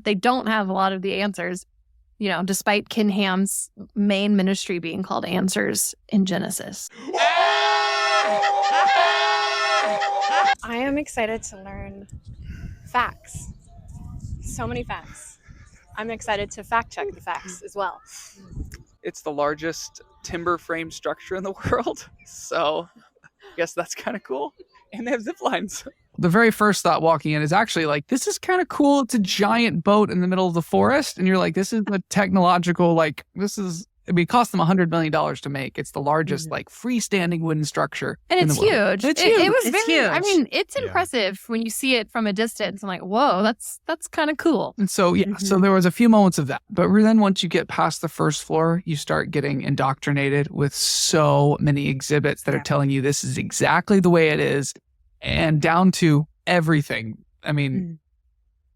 they don't have a lot of the answers, despite Ken Ham's main ministry being called Answers in Genesis. I am excited to learn facts. So many facts. I'm excited to fact check the facts as well. It's the largest timber frame structure in the world, so I guess that's kind of cool. And they have zip lines. The very first thought walking in is actually like, this is kind of cool. It's a giant boat in the middle of the forest. And you're like, this is a technological, it cost them $100 million to make. It's the largest freestanding wooden structure. And it's huge. It's huge. It was It's very, huge. I mean, it's impressive when you see it from a distance. I'm like, whoa, that's kind of cool. And so, so there was a few moments of that. But then once you get past the first floor, you start getting indoctrinated with so many exhibits that are telling you this is exactly the way it is, and down to everything. I mean,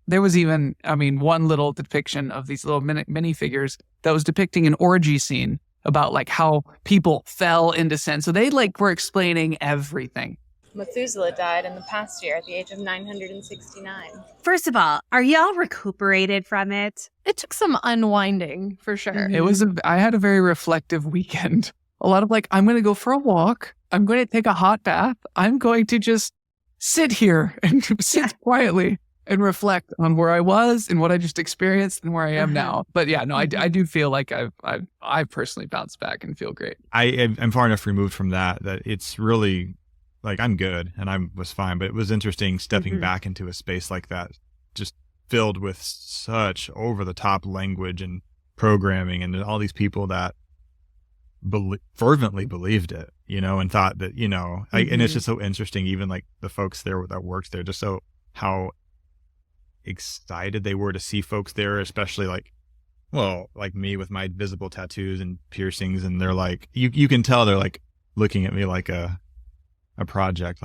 there was even, one little depiction of these little minifigures that was depicting an orgy scene about how people fell into sin. So they were explaining everything. Methuselah died in the past year at the age of 969. First of all, are y'all recuperated from it? It took some unwinding for sure. It was, I had a very reflective weekend. A lot of I'm going to go for a walk. I'm going to take a hot bath. I'm going to just sit here and sit quietly and reflect on where I was and what I just experienced and where I am now. But I do feel like I've personally bounced back and feel great. I'm far enough removed from that it's really I'm good and I was fine. But it was interesting stepping back into a space like that, just filled with such over the top language and programming and all these people that fervently believed it, and thought that, and it's just so interesting, even the folks there that worked there, just so how excited they were to see folks there, especially me with my visible tattoos and piercings. And they're you can tell they're looking at me like a project,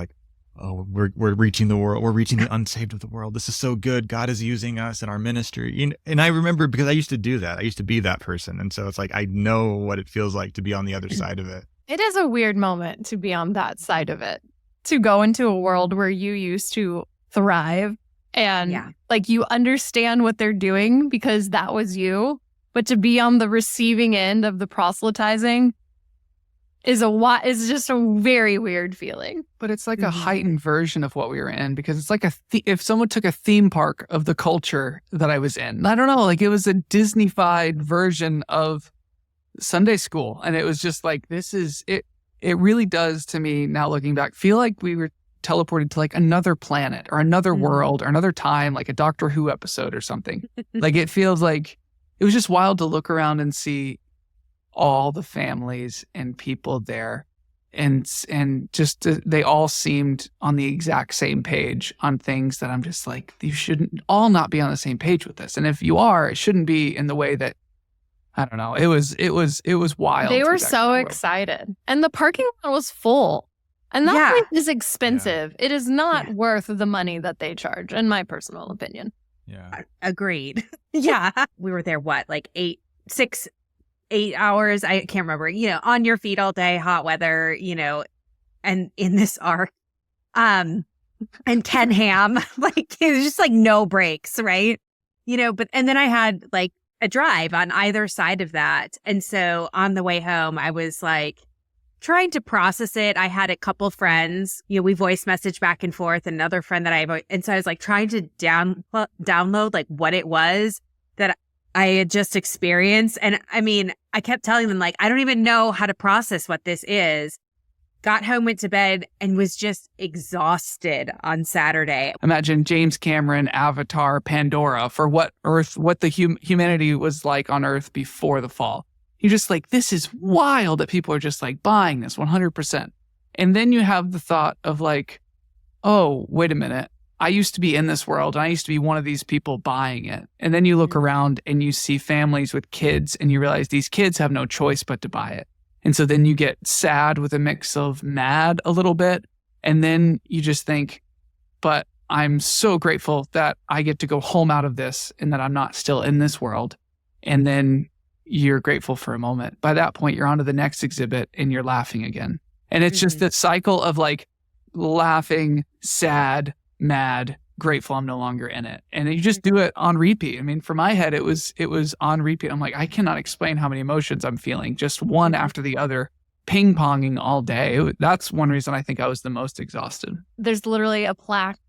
oh, we're reaching the world. We're reaching the unsaved of the world. This is so good. God is using us in our ministry. And I remember because I used to do that. I used to be that person. And so it's I know what it feels like to be on the other side of it. It is a weird moment to be on that side of it, to go into a world where you used to thrive and you understand what they're doing because that was you. But to be on the receiving end of the proselytizing is just a very weird feeling. But it's a heightened version of what we were in, because it's if someone took a theme park of the culture that I was in. I don't know, it was a Disney-fied version of Sunday school. And it was just this is it. It really does, to me, now looking back, feel like we were teleported to another planet or another world or another time, like a Doctor Who episode or something. It feels it was just wild to look around and see all the families and people there, and just they all seemed on the exact same page on things that I'm just you shouldn't all not be on the same page with this, and if you are, it shouldn't be in the way that, I don't know. It was wild. They were so excited, and the parking lot was full, and that place is expensive. It is not worth the money that they charge, in my personal opinion. Yeah, agreed. We were there 8 hours, I can't remember, on your feet all day, hot weather, and in this Ark, and Ken Ham, it was just no breaks, right? But, and then I had a drive on either side of that. And so on the way home, I was trying to process it. I had a couple friends, we voice message back and forth, another friend that and so I was trying to download what it was that I had just experienced. And I kept telling them, I don't even know how to process what this is. Got home, went to bed, and was just exhausted on Saturday. Imagine James Cameron, Avatar, Pandora for what the humanity was like on Earth before the fall. You're just this is wild that people are just buying this 100%. And then you have the thought of oh, wait a minute. I used to be in this world, and I used to be one of these people buying it. And then you look around and you see families with kids, and you realize these kids have no choice but to buy it. And so then you get sad with a mix of mad a little bit. And then you just think, but I'm so grateful that I get to go home out of this and that I'm not still in this world. And then you're grateful for a moment. By that point, you're on to the next exhibit and you're laughing again. And it's just that cycle of laughing, sad, mad, grateful I'm no longer in it. And you just do it on repeat. I mean, for my head, it was on repeat. I'm like, I cannot explain how many emotions I'm feeling, just one after the other, ping-ponging all day. That's one reason I think I was the most exhausted. There's literally a plaque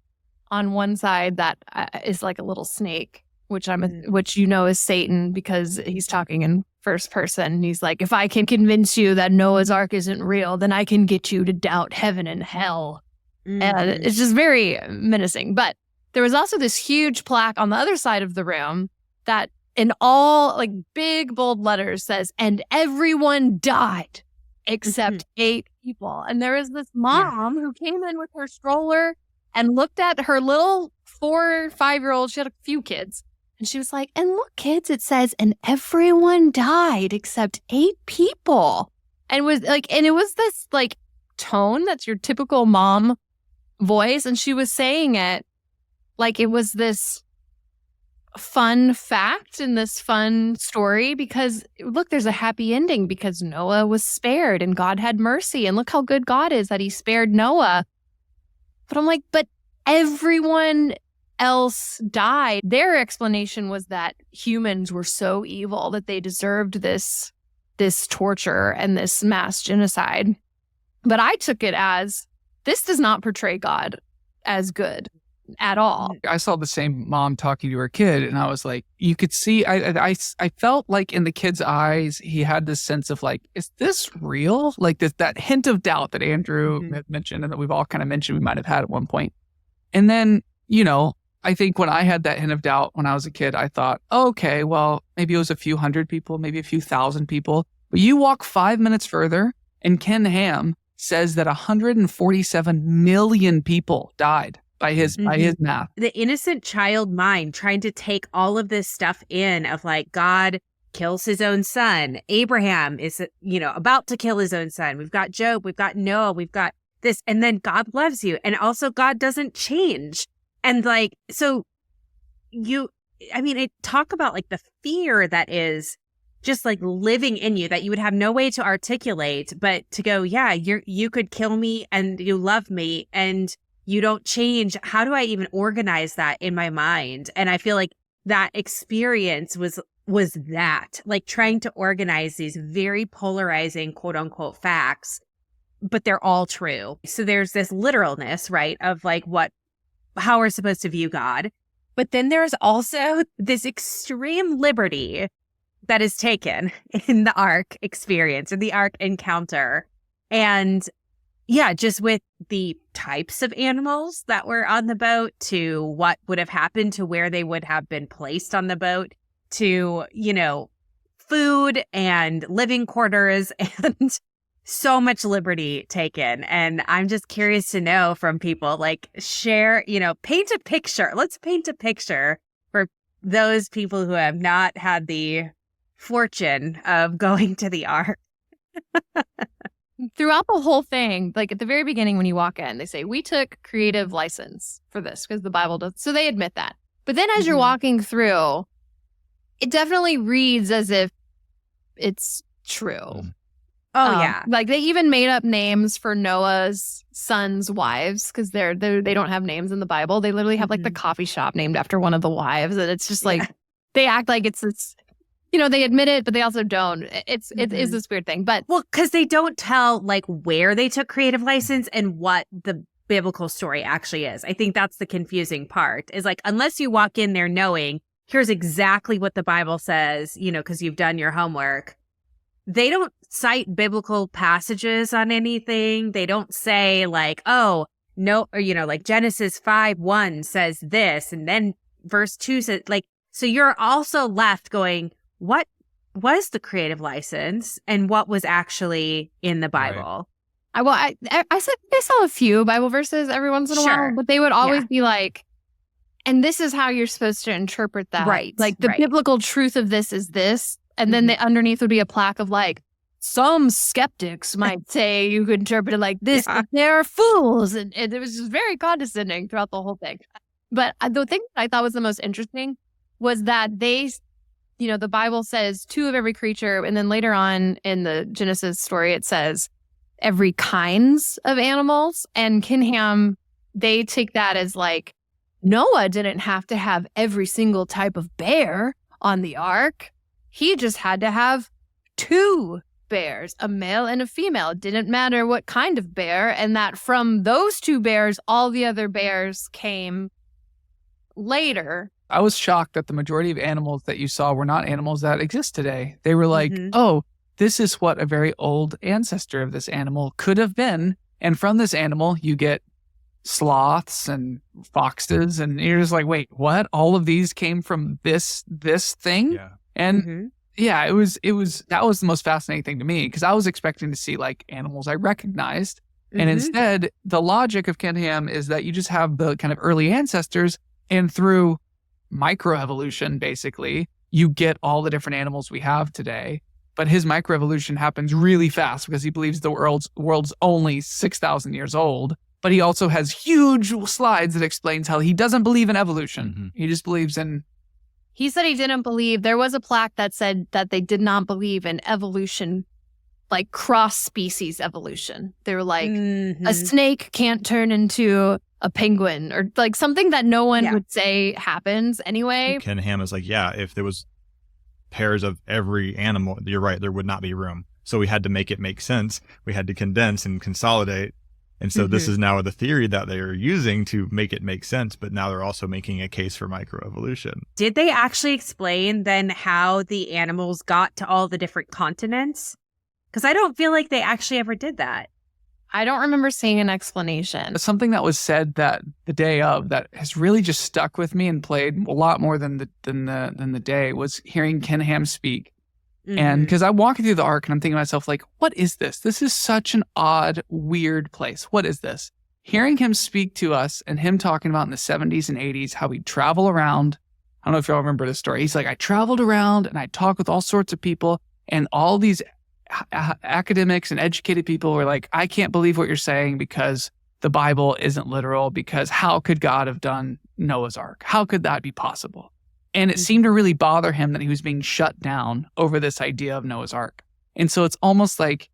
on one side that is like a little snake, which is Satan, because he's talking in first person. And he's like, if I can convince you that Noah's Ark isn't real, then I can get you to doubt heaven and hell. And it's just very menacing. But there was also this huge plaque on the other side of the room that in all like big bold letters says, and everyone died except 8 people. And there was this mom who came in with her stroller and looked at her little 4 or 5-year-old. She had a few kids. And she was like, and look, kids, it says, and everyone died except 8 people. And it was this like tone that's your typical mom voice. And she was saying it like it was this fun fact and this fun story because look, there's a happy ending because Noah was spared and God had mercy. And look how good God is that he spared Noah. But I'm like, but everyone else died. Their explanation was that humans were so evil that they deserved this torture and this mass genocide. But I took it as this does not portray God as good at all. I saw the same mom talking to her kid, and I was like, you could see, I felt like in the kid's eyes, he had this sense of like, is this real? Like that hint of doubt that Andrew had mentioned and that we've all kind of mentioned we might have had at one point. And then, I think when I had that hint of doubt when I was a kid, I thought, okay, well, maybe it was a few hundred people, maybe a few thousand people. But you walk 5 minutes further, and Ken Ham says that 147 million people died by his math. The innocent child mind trying to take all of this stuff in of like God kills his own son. Abraham is, about to kill his own son. We've got Job, we've got Noah, we've got this. And then God loves you. And also God doesn't change. And like, so talk about like the fear that is just like living in you that you would have no way to articulate, but to go, yeah, you could kill me and you love me and you don't change. How do I even organize that in my mind? And I feel like that experience was that, like trying to organize these very polarizing quote unquote facts, but they're all true. So there's this literalness, right, of like how we're supposed to view God. But then there's also this extreme liberty that is taken in the Ark experience or the Ark Encounter. And yeah, just with the types of animals that were on the boat to what would have happened to where they would have been placed on the boat to, food and living quarters and so much liberty taken. And I'm just curious to know from people, like share, paint a picture. Let's paint a picture for those people who have not had the fortune of going to the Ark. Throughout the whole thing, like at the very beginning when you walk in, they say, we took creative license for this because the Bible does. So they admit that. But then as you're walking through, it definitely reads as if it's true. Oh, yeah. Like they even made up names for Noah's sons' wives because they don't have names in the Bible. They literally have like the coffee shop named after one of the wives. And it's just like, they act like it's this, they admit it, but they also don't. It is this weird thing. But well, because they don't tell like where they took creative license and what the biblical story actually is. I think that's the confusing part is like, unless you walk in there knowing here's exactly what the Bible says, because you've done your homework. They don't cite biblical passages on anything. They don't say like, oh, no, or, like Genesis 5:1 says this. And then verse 2 says like, so you're also left going, what was the creative license and what was actually in the Bible? Right. I saw a few Bible verses every once in a while, but they would always be like, and this is how you're supposed to interpret that. Right. Like the biblical truth of this is this. And then underneath would be a plaque of like, some skeptics might say you could interpret it like this, but they're fools. And it was just very condescending throughout the whole thing. But the thing that I thought was the most interesting was that they, the Bible says 2 of every creature. And then later on in the Genesis story, it says every kinds of animals. And Ken Ham, they take that as like, Noah didn't have to have every single type of bear on the ark. He just had to have 2 bears, a male and a female. It didn't matter what kind of bear, and that from those 2 bears, all the other bears came later. I was shocked that the majority of animals that you saw were not animals that exist today. They were like, oh, this is what a very old ancestor of this animal could have been. And from this animal, you get sloths and foxes. And you're just like, wait, what? All of these came from this thing? Yeah. And yeah, that was the most fascinating thing to me, because I was expecting to see like animals I recognized. And instead, the logic of Ken Ham is that you just have the kind of early ancestors, and through microevolution, basically, you get all the different animals we have today. But his microevolution happens really fast because he believes the world's only 6,000 years old. But he also has huge slides that explains how he doesn't believe in evolution. He just believes in... He said he didn't believe. There was a plaque that said that they did not believe in evolution, like cross-species evolution. They were like, a snake can't turn into a penguin, or like something that no one would say happens anyway. Ken Ham is like, yeah, if there was pairs of every animal, you're right, there would not be room. So we had to make it make sense. We had to condense and consolidate. And so this is now the theory that they are using to make it make sense, but now they're also making a case for microevolution. Did they actually explain then how the animals got to all the different continents? Because I don't feel like they actually ever did that. I don't remember seeing an explanation. Something that was said that the day of that has really just stuck with me and played a lot more than the day was hearing Ken Ham speak. And because I'm walking through the ark and I'm thinking to myself, like, what is this? This is such an odd, weird place. What is this? Hearing him speak to us and him talking about in the 70s and 80s how he'd travel around. I don't know if y'all remember this story. He's like, I traveled around and I talked with all sorts of people, and all these academics and educated people were like, I can't believe what you're saying because the Bible isn't literal, because how could God have done Noah's Ark? How could that be possible? And it seemed to really bother him that he was being shut down over this idea of Noah's Ark. And so it's almost like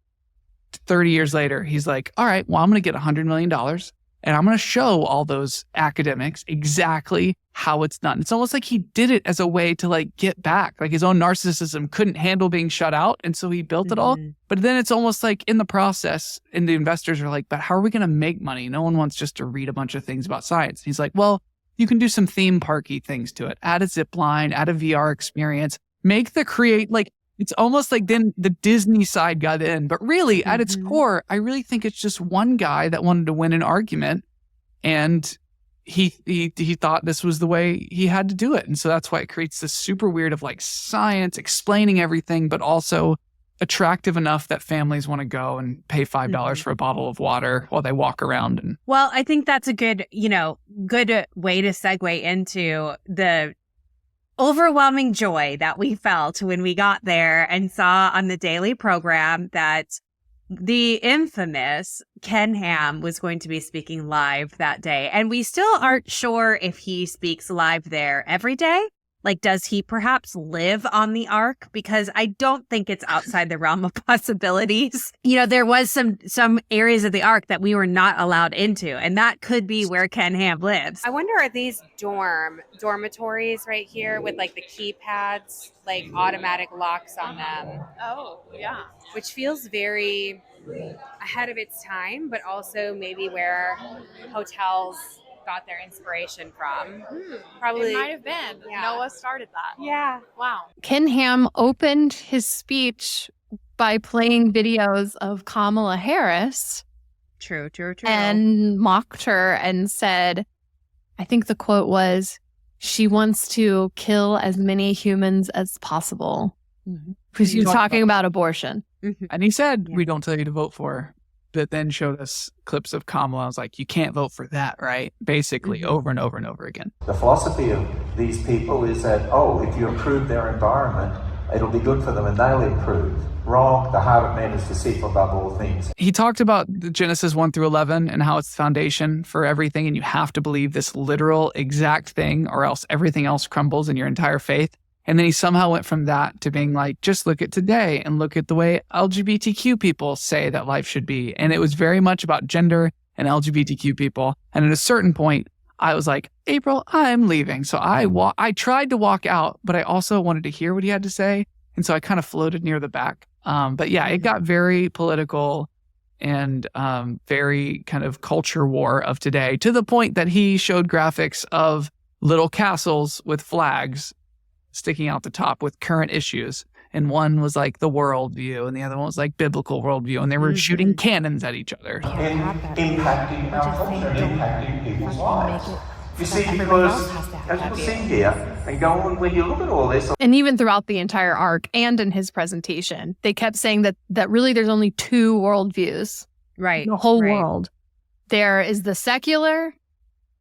30 years later, he's like, all right, well, I'm going to get $100 million and I'm going to show all those academics exactly how it's done. It's almost like he did it as a way to like get back. Like his own narcissism couldn't handle being shut out. And so he built it all. But then it's almost like in the process, and the investors are like, but how are we going to make money? No one wants just to read a bunch of things about science. He's like, well, you can do some theme parky things to it. Add a zip line, add a VR experience, like, it's almost like then the Disney side got in. But really, at its core, I really think it's just one guy that wanted to win an argument. And he thought this was the way he had to do it. And so that's why it creates this super weird of like science explaining everything, but also attractive enough that families want to go and pay $5 for a bottle of water while they walk around. And well, I think that's a good way to segue into the overwhelming joy that we felt when we got there and saw on the daily program that the infamous Ken Ham was going to be speaking live that day. And we still aren't sure if he speaks live there every day. Like, does he perhaps live on the ark? Because I don't think it's outside the realm of possibilities. There was some areas of the ark that we were not allowed into, and that could be where Ken Ham lives. I wonder, are these dormitories right here with like the keypads, like automatic locks on them? Oh, yeah. Which feels very ahead of its time, but also maybe where hotels got their inspiration from. Probably. It might have been. Yeah. Noah started that. Yeah. Wow. Ken Ham opened his speech by playing videos of Kamala Harris. True. And mocked her and said, I think the quote was, she wants to kill as many humans as possible. Because he was talking about abortion. And he said, we don't tell you to vote for her. But then showed us clips of Kamala. I was like, you can't vote for that, right? Basically, over and over and over again. The philosophy of these people is that, if you improve their environment, it'll be good for them and they'll improve. Wrong. The heart of man is deceitful above all things. He talked about Genesis 1-11 and how it's the foundation for everything, and you have to believe this literal exact thing or else everything else crumbles in your entire faith. And then he somehow went from that to being like, just look at today and look at the way LGBTQ people say that life should be. And it was very much about gender and LGBTQ people. And at a certain point, I was like, April, I'm leaving. So I tried to walk out, but I also wanted to hear what he had to say. And so I kind of floated near the back. But yeah, it got very political and very kind of culture war of today, to the point that he showed graphics of little castles with flags sticking out the top with current issues. And one was like the worldview, and the other one was like biblical worldview, and they were shooting cannons at each other. Impacting our culture and impacting people's lives. You see, because as we'll see here, and going, when you look at all this. And even throughout the entire arc and in his presentation, they kept saying that really there's only two worldviews. Right. The whole world. There is the secular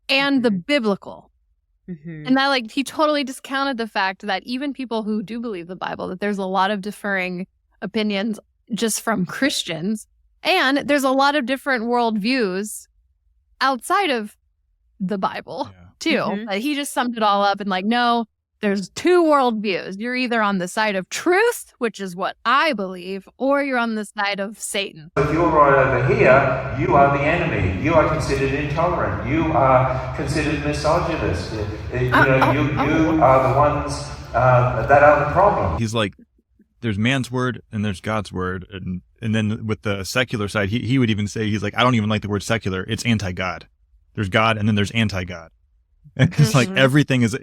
and the biblical. And that, like, he totally discounted the fact that even people who do believe the Bible, that there's a lot of differing opinions just from Christians. And there's a lot of different worldviews outside of the Bible, too. He just summed it all up and like, no, there's two worldviews. You're either on the side of truth, which is what I believe, or you're on the side of Satan. If you're right over here, you are the enemy. You are considered intolerant. You are considered misogynist. You are the ones that are the problem. He's like, there's man's word and there's God's word. And then with the secular side, he would even say, he's like, I don't even like the word secular. It's anti-God. There's God and then there's anti-God. It's like everything is a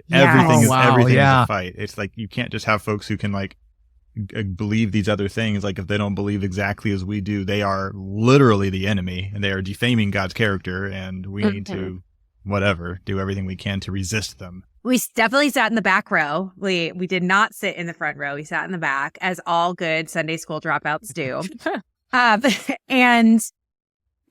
fight. It's like you can't just have folks who can like believe these other things. Like if they don't believe exactly as we do, they are literally the enemy and they are defaming God's character, and we need to do everything we can to resist them. We definitely sat in the back row. We did not sit in the front row. We sat in the back, as all good Sunday school dropouts do. And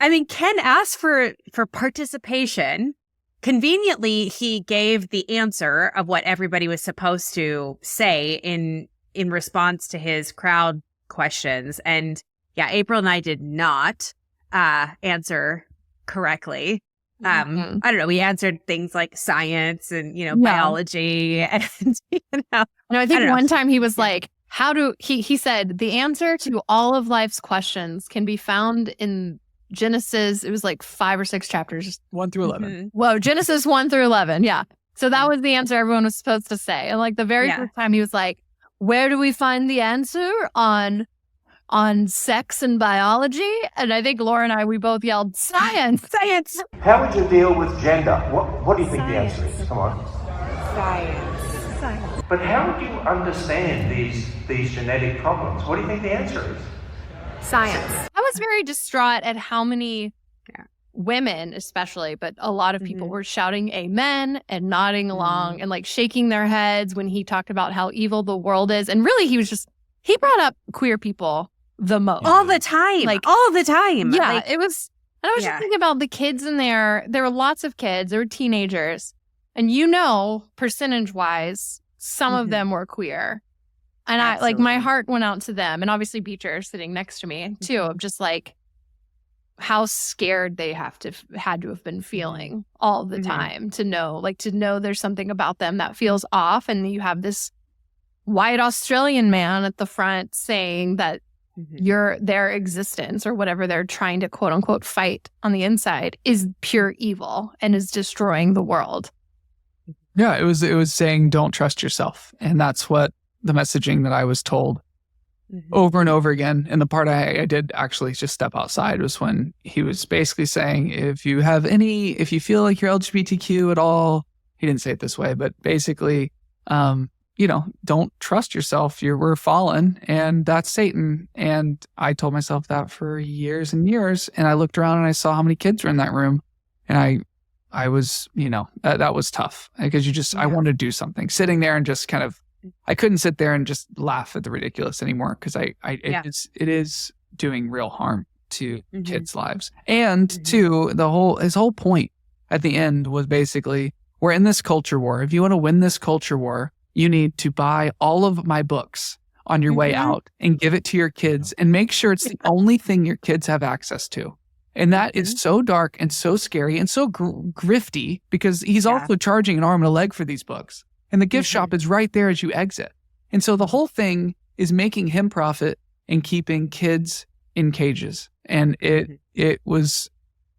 I mean, Ken asked for participation. Conveniently, he gave the answer of what everybody was supposed to say in response to his crowd questions. And yeah, April and I did not answer correctly. I don't know. We answered things like science and, biology. And, No, I think one time he was like, he said the answer to all of life's questions can be found in Genesis. It was like 5 or 6 chapters. 1 through 11. Whoa, Genesis 1 through 11. Yeah. So that was the answer everyone was supposed to say. And like the very first time he was like, where do we find the answer on sex and biology? And I think Laura and we both yelled, science. Science. How would you deal with gender? What do you think the answer is? Come on. Science. But how would you understand these genetic problems? What do you think the answer is? Science. I was very distraught at how many women, especially, but a lot of people were shouting amen and nodding along and like shaking their heads when he talked about how evil the world is. And really, he brought up queer people the most. All the time. Like, all the time. Yeah, like, it was. And I was just thinking about the kids in there. There were lots of kids. There were teenagers. And percentage-wise, some of them were queer. And Absolutely. my heart went out to them. And obviously Beecher sitting next to me too, of just like how scared they had to have been feeling all the time to know there's something about them that feels off. And you have this white Australian man at the front saying that their existence or whatever they're trying to quote unquote fight on the inside is pure evil and is destroying the world. Yeah, it was saying don't trust yourself. And that's what the messaging that I was told over and over again. And the part I did actually just step outside was when he was basically saying, if you feel like you're LGBTQ at all, he didn't say it this way, but basically, don't trust yourself. We're fallen and that's Satan. And I told myself that for years and years. And I looked around and I saw how many kids were in that room. And I was, that was tough because I wanted to do something. Sitting there and just kind of, I couldn't sit there and just laugh at the ridiculous anymore because it is doing real harm to kids' lives. And two, his whole point at the end was basically, we're in this culture war. If you want to win this culture war, you need to buy all of my books on your way out and give it to your kids and make sure it's the only thing your kids have access to. And that is so dark and so scary and so grifty because he's also charging an arm and a leg for these books. And the gift shop is right there as you exit. And so the whole thing is making him profit and keeping kids in cages. And it was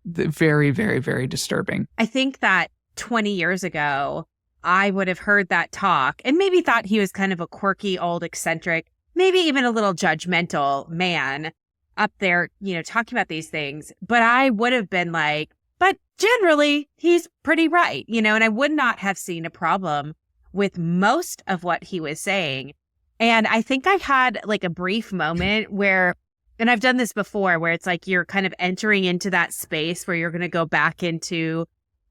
very, very, very disturbing. I think that 20 years ago, I would have heard that talk and maybe thought he was kind of a quirky, old, eccentric, maybe even a little judgmental man up there, talking about these things. But I would have been like, but generally, he's pretty right, and I would not have seen a problem with most of what he was saying. And I think I had like a brief moment where, and I've done this before, where it's like you're kind of entering into that space where you're going to go back into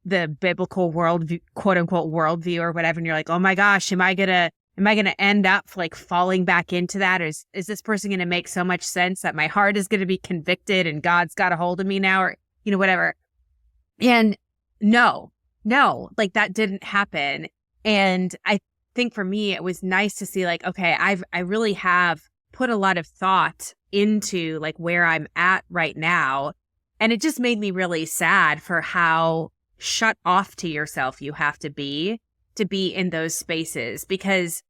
the biblical worldview, quote unquote worldview or whatever. And you're like, oh my gosh, am I going to end up like falling back into that? Or is this person going to make so much sense that my heart is going to be convicted and God's got a hold of me now, or, whatever. And no, like that didn't happen. And I think for me, it was nice to see like, okay, I really have put a lot of thought into like where I'm at right now. And it just made me really sad for how shut off to yourself you have to be in those spaces, because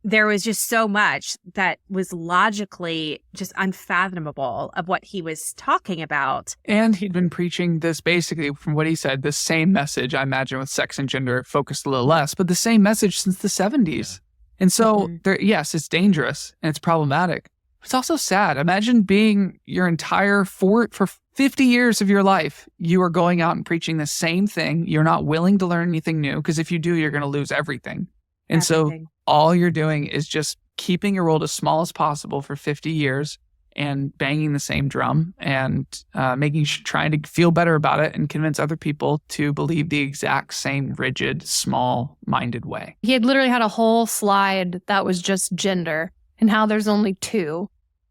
there was just so much that was logically just unfathomable of what he was talking about. And he'd been preaching this basically, from what he said, the same message, I imagine with sex and gender focused a little less, but the same message since the 70s. And so, yes, it's dangerous and it's problematic. It's also sad. Imagine being your entire for 50 years of your life, you are going out and preaching the same thing. You're not willing to learn anything new, because if you do, you're going to lose everything. And so all you're doing is just keeping your world as small as possible for 50 years and banging the same drum and trying to feel better about it and convince other people to believe the exact same rigid, small-minded way. He had literally had a whole slide that was just gender and how there's only two,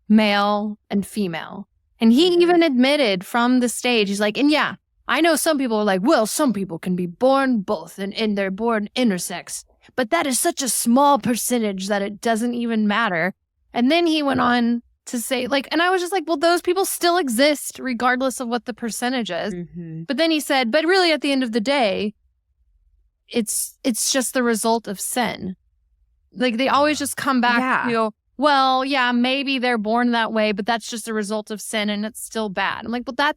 male and female. And he even admitted from the stage, he's like, and yeah, I know some people are like, well, some people can be born both and they're born intersex. But that is such a small percentage that it doesn't even matter. And then he went on to say, like, and I was just like, well, those people still exist regardless of what the percentage is. But then he said, but really at the end of the day, it's just the result of sin. Like they always just come back to, well, yeah, maybe they're born that way, but that's just a result of sin and it's still bad. I'm like, well,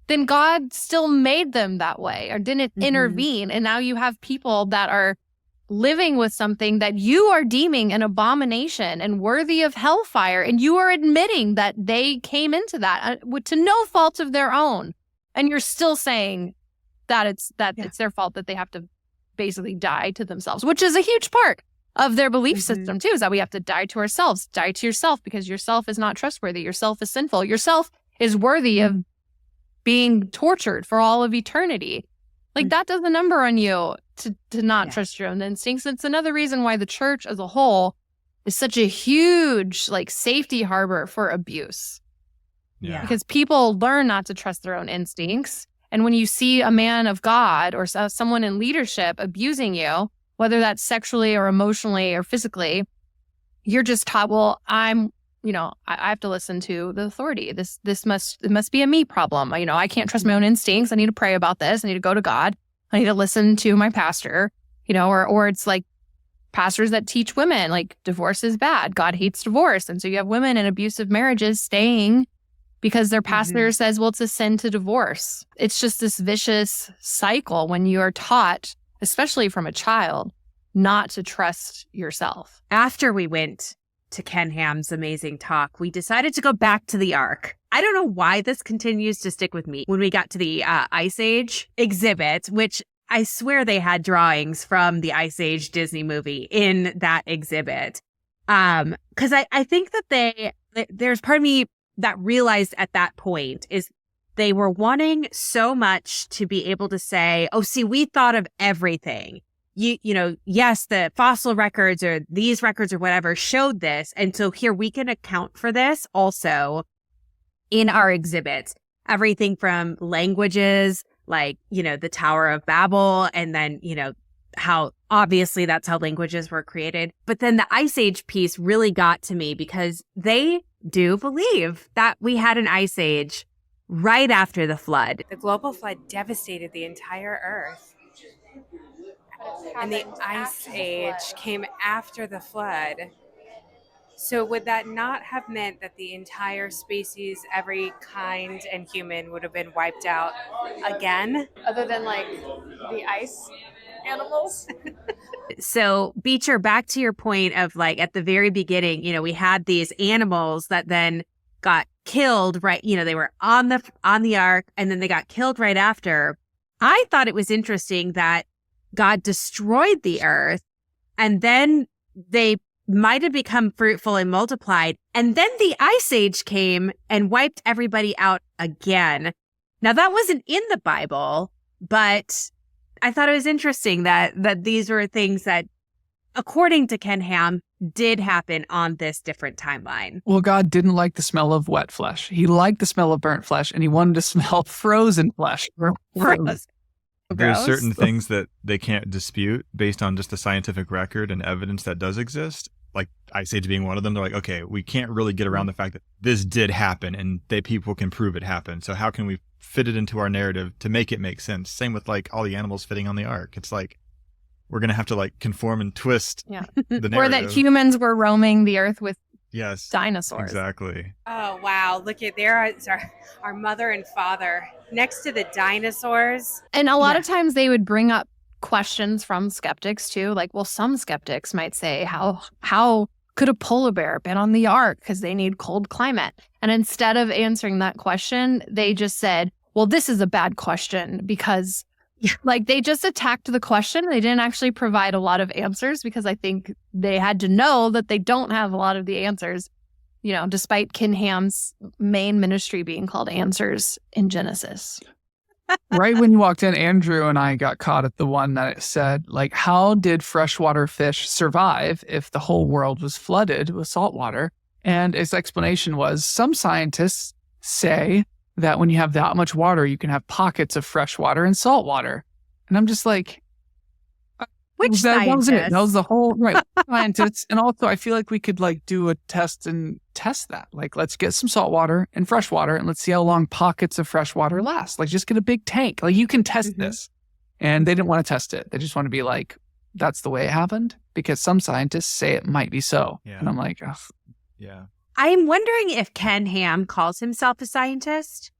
then God still made them that way or didn't intervene. And now you have people that are living with something that you are deeming an abomination and worthy of hellfire. And you are admitting that they came into that to no fault of their own. And you're still saying that it's their fault, that they have to basically die to themselves, which is a huge part of their belief system too, is that we have to die to ourselves, die to yourself, because yourself is not trustworthy. Yourself is sinful. Yourself is worthy of being tortured for all of eternity. Like that does a number on you to not trust your own instincts. It's another reason why the church as a whole is such a huge like safety harbor for abuse. Yeah. Because people learn not to trust their own instincts. And when you see a man of God or someone in leadership abusing you, whether that's sexually or emotionally or physically, you're just taught, well, I have to listen to the authority. It must be a me problem. I can't trust my own instincts. I need to pray about this. I need to go to God. I need to listen to my pastor, or it's like pastors that teach women like divorce is bad. God hates divorce. And so you have women in abusive marriages staying because their pastor says, well, it's a sin to divorce. It's just this vicious cycle when you are taught, especially from a child, not to trust yourself. After we went to Ken Ham's amazing talk, we decided to go back to the Ark. I don't know why this continues to stick with me. When we got to the Ice Age exhibit, which I swear they had drawings from the Ice Age Disney movie in that exhibit. Because I think that there's part of me that realized at that point is they were wanting so much to be able to say, oh, see, we thought of everything. Yes, the fossil records or these records or whatever showed this. And so here we can account for this also in our exhibits. Everything from languages, like, the Tower of Babel, and then, how obviously that's how languages were created. But then the Ice Age piece really got to me because they do believe that we had an Ice Age right after the flood. The global flood devastated the entire earth. And the Ice Age came after the flood. So would that not have meant that the entire species, every kind and human, would have been wiped out again? Other than like the ice animals. So, Beecher, back to your point of like at the very beginning, we had these animals that then got killed, right? They were on the ark and then they got killed right after. I thought it was interesting that God destroyed the earth and then they might have become fruitful and multiplied. And then the ice age came and wiped everybody out again. Now, that wasn't in the Bible, but I thought it was interesting that these were things that, according to Ken Ham, did happen on this different timeline. Well, God didn't like the smell of wet flesh. He liked the smell of burnt flesh, and he wanted to smell frozen flesh. There's certain things that they can't dispute based on just the scientific record and evidence that does exist. Like Ice Age being one of them. They're like, okay, we can't really get around the fact that this did happen and that people can prove it happened. So how can we fit it into our narrative to make it make sense? Same with like all the animals fitting on the ark. It's like, we're going to have to like conform and twist the narrative. Or that humans were roaming the earth with dinosaurs. Exactly. Oh, wow. Look at there. Our mother and father next to the dinosaurs. And a lot of times they would bring up questions from skeptics too. Like, well, some skeptics might say, how could a polar bear been on the ark? Because they need cold climate. And instead of answering that question, they just said, well, this is a bad question because like they just attacked the question. They didn't actually provide a lot of answers because I think they had to know that they don't have a lot of the answers, despite Ken Ham's main ministry being called Answers in Genesis. Right when you walked in, Andrew and I got caught at the one that said, like, how did freshwater fish survive if the whole world was flooded with salt water? And his explanation was some scientists say that when you have that much water, you can have pockets of fresh water and salt water. And I'm just like, which that was it. That was the whole right scientists. And also, I feel like we could like do a test and test that. Like, let's get some salt water and fresh water, and let's see how long pockets of fresh water last. Like, just get a big tank. Like, you can test this. And they didn't want to test it. They just want to be like, that's the way it happened, because some scientists say it might be so. Yeah. And I'm like, ugh. Yeah. I'm wondering if Ken Ham calls himself a scientist.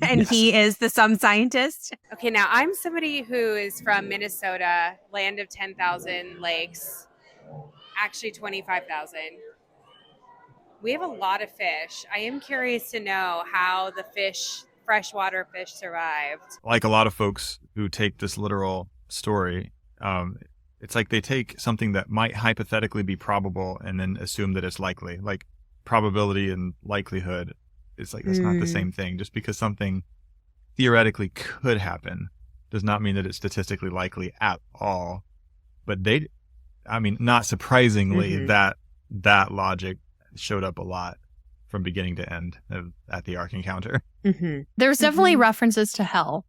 And he is the some scientist. Okay, now I'm somebody who is from Minnesota, land of 10,000 lakes, actually 25,000. We have a lot of fish. I am curious to know how the freshwater fish survived. Like a lot of folks who take this literal story, it's like they take something that might hypothetically be probable and then assume that it's likely. Like probability and likelihood. It's like, that's not the same thing. Just because something theoretically could happen does not mean that it's statistically likely at all. But not surprisingly, that logic showed up a lot from beginning to end at the Ark Encounter. There's definitely references to hell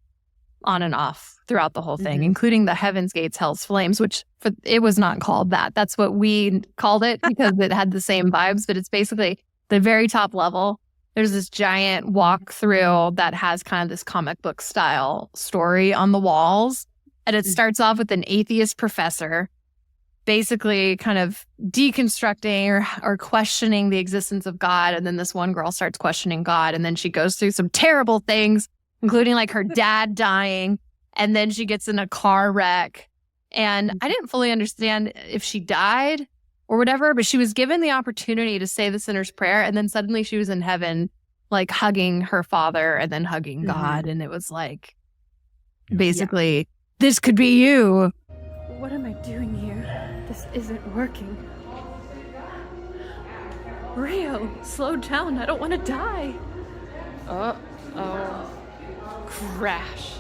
on and off throughout the whole thing, including the Heaven's Gates, Hell's Flames, which it was not called that. That's what we called it because it had the same vibes, but it's basically the very top level. There's this giant walkthrough that has kind of this comic book style story on the walls. And it starts off with an atheist professor basically kind of deconstructing or questioning the existence of God. And then this one girl starts questioning God. And then she goes through some terrible things, including like her dad dying. And then she gets in a car wreck. And I didn't fully understand if she died or whatever, but she was given the opportunity to say the sinner's prayer. And then suddenly she was in heaven, like hugging her father and then hugging God. And it was like, basically, this could be you. What am I doing here? This isn't working. Rio, slow down. I don't want to die. Oh. Crash.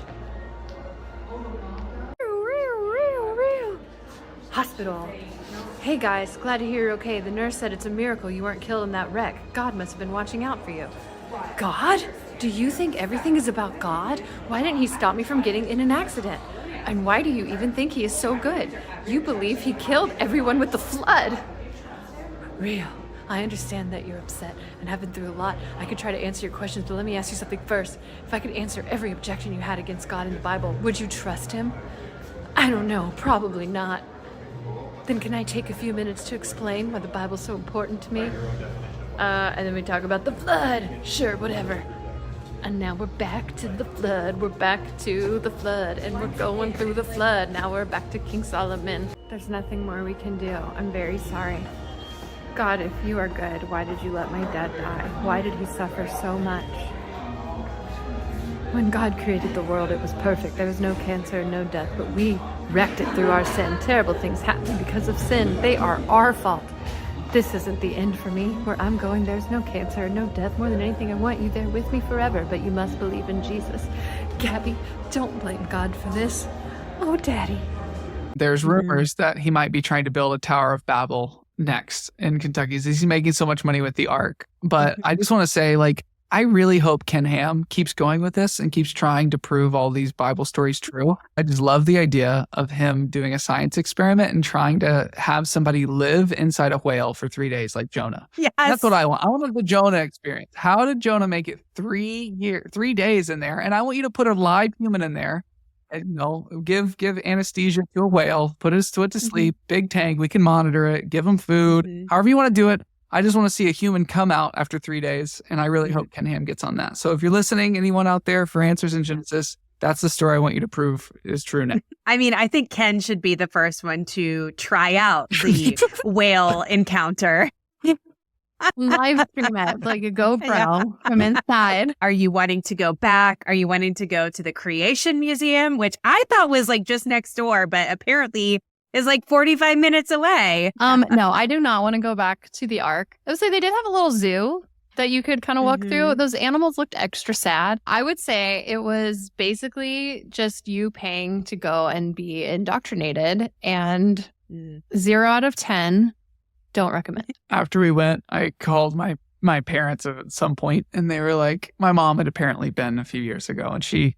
Rio. Hospital. Hey guys, glad to hear you're okay. The nurse said it's a miracle you weren't killed in that wreck. God must have been watching out for you. God? Do you think everything is about God? Why didn't he stop me from getting in an accident? And why do you even think he is so good? You believe he killed everyone with the flood. Rio, I understand that you're upset and have been through a lot. I could try to answer your questions, but let me ask you something first. If I could answer every objection you had against God in the Bible, would you trust him? I don't know, probably not. Then can I take a few minutes to explain why the Bible's so important to me? And then we talk about the flood. Sure, whatever. And now we're back to the flood. We're back to the flood. And we're going through the flood. Now we're back to King Solomon. There's nothing more we can do. I'm very sorry. God, if you are good, why did you let my dad die? Why did he suffer so much? When God created the world, it was perfect. There was no cancer, no death, but we wrecked it through our sin. Terrible things happen because of sin. They are our fault. This isn't the end for me. Where I'm going, there's no cancer, no death. More than anything, I want you there with me forever, but you must believe in Jesus. Gabby, don't blame God for this. Oh, Daddy. There's rumors that he might be trying to build a Tower of Babel next in Kentucky. He's making so much money with the Ark. But I just want to say, like, I really hope Ken Ham keeps going with this and keeps trying to prove all these Bible stories true. I just love the idea of him doing a science experiment and trying to have somebody live inside a whale for 3 days like Jonah. Yes. That's what I want. I want the Jonah experience. How did Jonah make it 3 days in there? And I want you to put a live human in there and, you know, give anesthesia to a whale, put it to sleep, big tank, we can monitor it, give him food, however you want to do it. I just want to see a human come out after 3 days, and I really hope Ken Ham gets on that. So if you're listening, anyone out there for Answers in Genesis, that's the story I want you to prove is true now. I mean, I think Ken should be the first one to try out the whale encounter. Live stream it like a GoPro from inside. Are you wanting to go back? Are you wanting to go to the Creation Museum, which I thought was like just next door, but apparently is like 45 minutes away? No, I do not want to go back to the Ark. I would say they did have a little zoo that you could kind of walk through. Those animals looked extra sad. I would say it was basically just you paying to go and be indoctrinated, and 0 out of 10, don't recommend. After we went, I called my parents at some point, and they were like, my mom had apparently been a few years ago, and she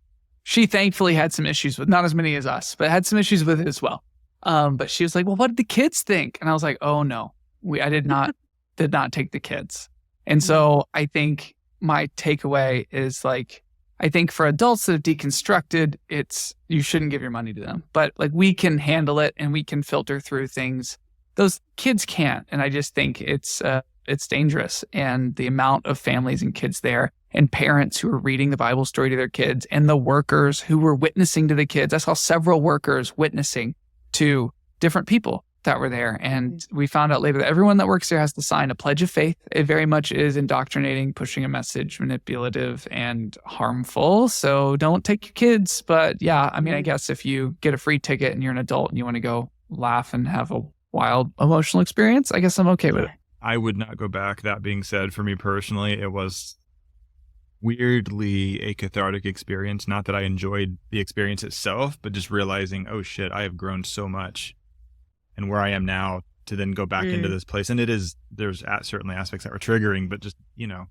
thankfully had some issues with, not as many as us, but had some issues with it as well. But she was like, well, what did the kids think? And I was like, oh no, I did not take the kids. And so I think my takeaway is, like, I think for adults that have deconstructed, you shouldn't give your money to them, but like, we can handle it and we can filter through things. Those kids can't. And I just think it's dangerous. And the amount of families and kids there and parents who are reading the Bible story to their kids, and the workers who were witnessing to the kids. I saw several workers witnessing to different people that were there. And we found out later that everyone that works there has to sign a pledge of faith. It very much is indoctrinating, pushing a message, manipulative, and harmful. So don't take your kids. But yeah, I mean, I guess if you get a free ticket and you're an adult and you want to go laugh and have a wild emotional experience, I guess I'm okay with it. I would not go back. That being said, for me personally, it was weirdly a cathartic experience. Not that I enjoyed the experience itself, but just realizing, oh shit, I have grown so much, and where I am now to then go back into this place. And there's certainly aspects that were triggering, but just, you know,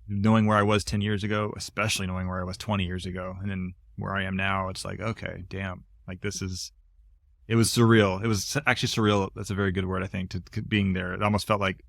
knowing where I was 10 years ago, especially knowing where I was 20 years ago, and then where I am now, it's like, okay, damn, like it was surreal. It was actually surreal. That's a very good word, I think, to being there. It almost felt like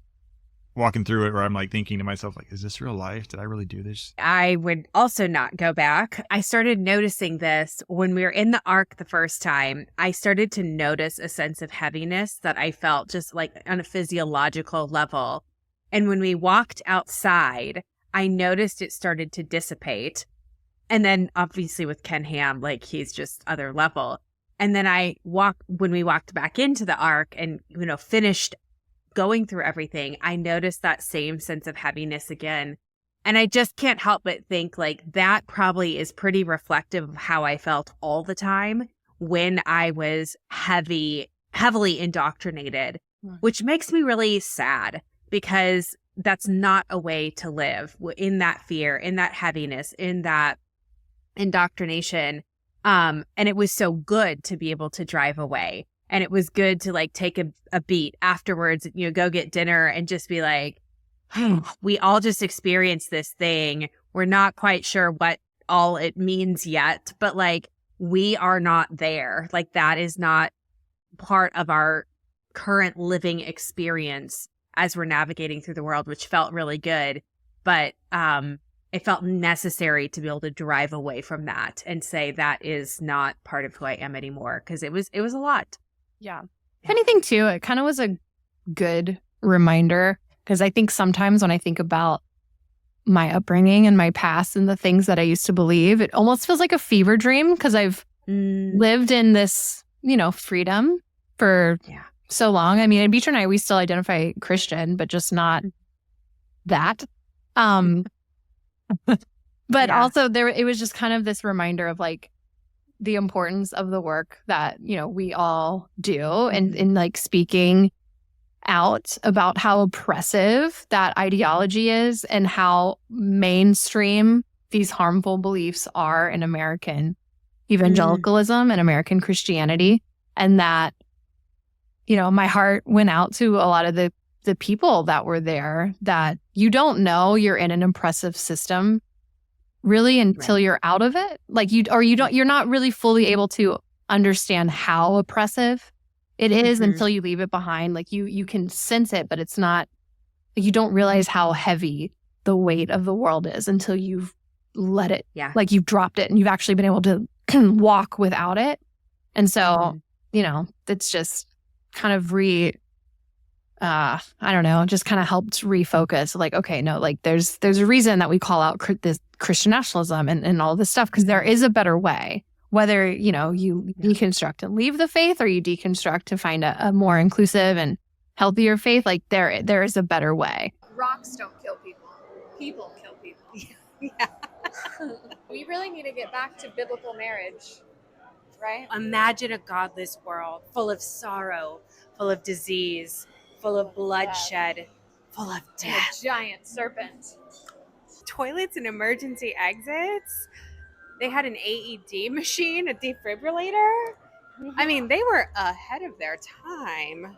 walking through it where I'm like thinking to myself, like, is this real life? Did I really do this? I would also not go back. I started noticing this when we were in the Ark the first time. I started to notice a sense of heaviness that I felt just like on a physiological level. And when we walked outside, I noticed it started to dissipate. And then obviously with Ken Ham, like, he's just other level. And then when we walked back into the Ark and, you know, finished going through everything, I noticed that same sense of heaviness again. And I just can't help but think, like, that probably is pretty reflective of how I felt all the time when I was heavily indoctrinated, which makes me really sad, because that's not a way to live, in that fear, in that heaviness, in that indoctrination. And it was so good to be able to drive away. And it was good to, like, take a beat afterwards, you know, go get dinner and just be like, we all just experienced this thing. We're not quite sure what all it means yet, but, like, we are not there. Like, that is not part of our current living experience as we're navigating through the world, which felt really good. But it felt necessary to be able to drive away from that and say that is not part of who I am anymore, because it was a lot. Yeah. If anything, too, it kind of was a good reminder, because I think sometimes when I think about my upbringing and my past and the things that I used to believe, it almost feels like a fever dream, because I've lived in this, freedom for so long. I mean, in Beecher and I, we still identify Christian, but just not that. But also it was just kind of this reminder of like the importance of the work that, we all do, and in like speaking out about how oppressive that ideology is and how mainstream these harmful beliefs are in American evangelicalism and American Christianity. And that, my heart went out to a lot of the people that were there, that you don't know you're in an oppressive system really until you're out of it. Like you're not really fully able to understand how oppressive it is until you leave it behind. Like you can sense it, but it's not, you don't realize how heavy the weight of the world is until you've let it, like you've dropped it and you've actually been able to walk without it. And so, it's just kind of just kind of helped refocus, like, okay, no, like there's a reason that we call out this Christian nationalism and all this stuff, because there is a better way. Whether, you deconstruct and leave the faith, or you deconstruct to find a more inclusive and healthier faith, like there is a better way. Rocks don't kill people. People kill people. Yeah. We really need to get back to biblical marriage, right? Imagine a godless world full of sorrow, full of disease, full of bloodshed, full of And death. a giant serpent. Toilets and emergency exits. They had an AED machine, a defibrillator. I mean, they were ahead of their time.